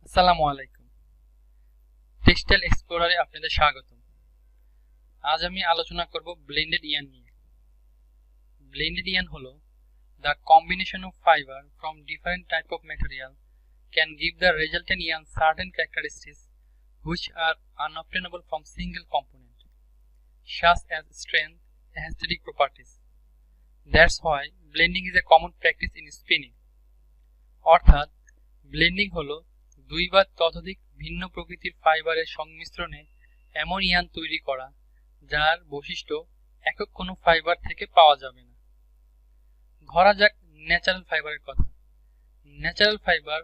আসসালামু আলাইকুম। টেক্সটাইল এক্সপ্লোরারে আপনাদের স্বাগতম। আজ আমি আলোচনা করব ব্লেন্ডেড ইয়ার্ন নিয়ে। ব্লেন্ডেড ইয়ার্ন হলো the combination of fiber from different type of material can give the resultant yarn certain characteristics which are unobtainable from single component, such as strength and aesthetic properties. That's why blending is a common practice in spinning. অর্থাৎ blending হলো দুই বা ততোধিক ভিন্ন প্রকৃতির ফাইবারের সংমিশ্রণে এমন ইয়ার্ন তৈরি করা যার বৈশিষ্ট্য একক কোনো ফাইবার থেকে পাওয়া যাবে না। ধরা যাক ন্যাচারাল ফাইবারের কথা। Natural fibre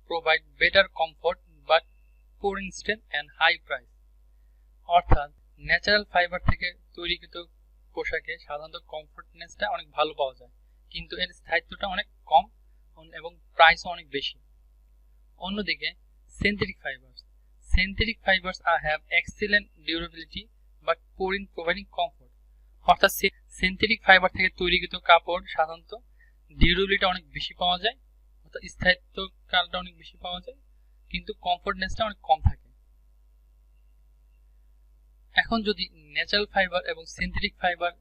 provide better comfort but poor in strength and high price. অর্থাৎ ন্যাচারাল ফাইবার থেকে তৈরিকৃত পোশাকে সাধারণত কমফোর্টনেসটা অনেক ভালো পাওয়া যায়, কিন্তু এর স্থায়িত্বটা অনেক কম এবং প্রাইসও অনেক বেশি। অন্যদিকে synthetic fibers have excellent durability but poor in providing comfort. অর্থাৎ সিনথেটিক ফাইবার থেকে তৈরিকৃত কাপড় সাধারণত ডিউরেবিলিটি অনেক বেশি পাওয়া যায়, অর্থাৎ স্থায়িত্ব কালটা অনেক বেশি পাওয়া যায়, কিন্তু কমফোর্টনেসটা অনেক কম থাকে। এখন যদি ন্যাচারাল ফাইবার এবং সিনথেটিক ফাইবার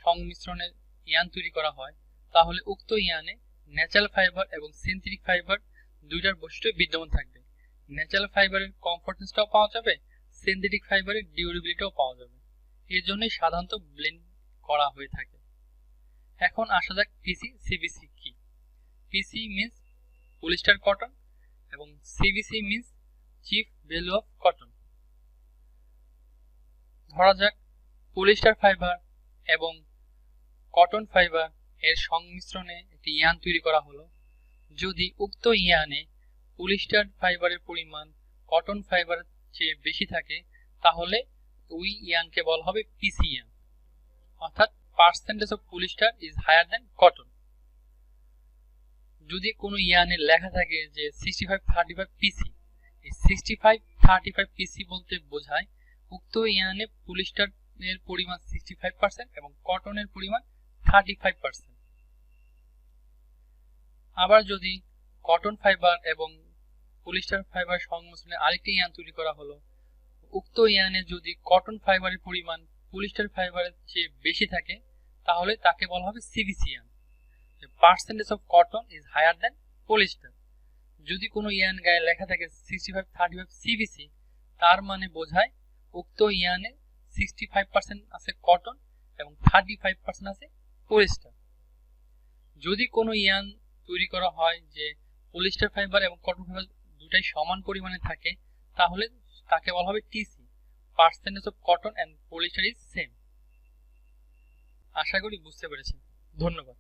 সংমিশ্রণে ইয়ার্ন তৈরি করা হয়, তাহলে উক্ত ইয়ার্নে ন্যাচারাল ফাইবার এবং সিনথেটিক ফাইবার দুইটার বৈশিষ্ট্য বিদ্যমান থাকবে। ন্যাচারাল ফাইবারের কমফোর্টনেসটাও পাওয়া যাবে, সিনথেটিক ফাইবারের ডিউরেবিলিটিও পাওয়া যাবে। এর জন্যই সাধারণত ব্লেন্ড করা হয়ে থাকে। এখন আসা যাক পিসি সিবিসি কি। পিসি মিন্স পলিস্টার কটন এবং CBC means chief value of cotton. ধরা যাক পলিস্টার ফাইবার এবং কটন ফাইবার এর সংমিশ্রণে একটি ইয়ার্ন তৈরি করা হলো। যদি উক্ত ইয়ার্নে পলিস্টার ফাইবারের পরিমাণ কটন ফাইবারের চেয়ে বেশি থাকে, তাহলে ওই ইয়ার্নকে বলা হবে পিসি ইয়ার্ন, অর্থাৎ percentage of polyester is higher than cotton. যদি কোনো ইয়ার্নে লেখা থাকে যে 65-35 পিসি, এই 65-35 পিসি বলতে বোঝায় উক্ত ইয়ার্নে পলিস্টার এর পরিমাণ 65% এবং কটনের পরিমাণ 35%। আবার যদি কটন ফাইবার এবং পলিস্টার ফাইবার সংমিশ্রণে আরেকটি ইয়ার্ন তৈরি করা হলো, উক্ত ইয়ার্নে যদি কটন ফাইবারের পরিমাণ পলিস্টার ফাইবারের চেয়ে বেশি থাকে, তাহলে তাকে বলা হবে সিবিসি yarn, percentage of cotton is higher than polyester. যদি কোনো ইয়ার্ন গায়ে লেখা থাকে 65-35 সিবিসি, তার মানে বোঝায় উক্ত ইয়ার্নে 65% আছে কটন এবং 35% আছে পলিস্টার। যদি কোনো ইয়ার্ন তৈরি করা হয় যে পলিস্টার ফাইবার এবং কটন ফাইবার দুটাই সমান পরিমাণে থাকে, তাহলে তাকে বলা হবে TC, percentage of cotton and polyester is same. আশা করি বুঝতে পেরেছেন। ধন্যবাদ।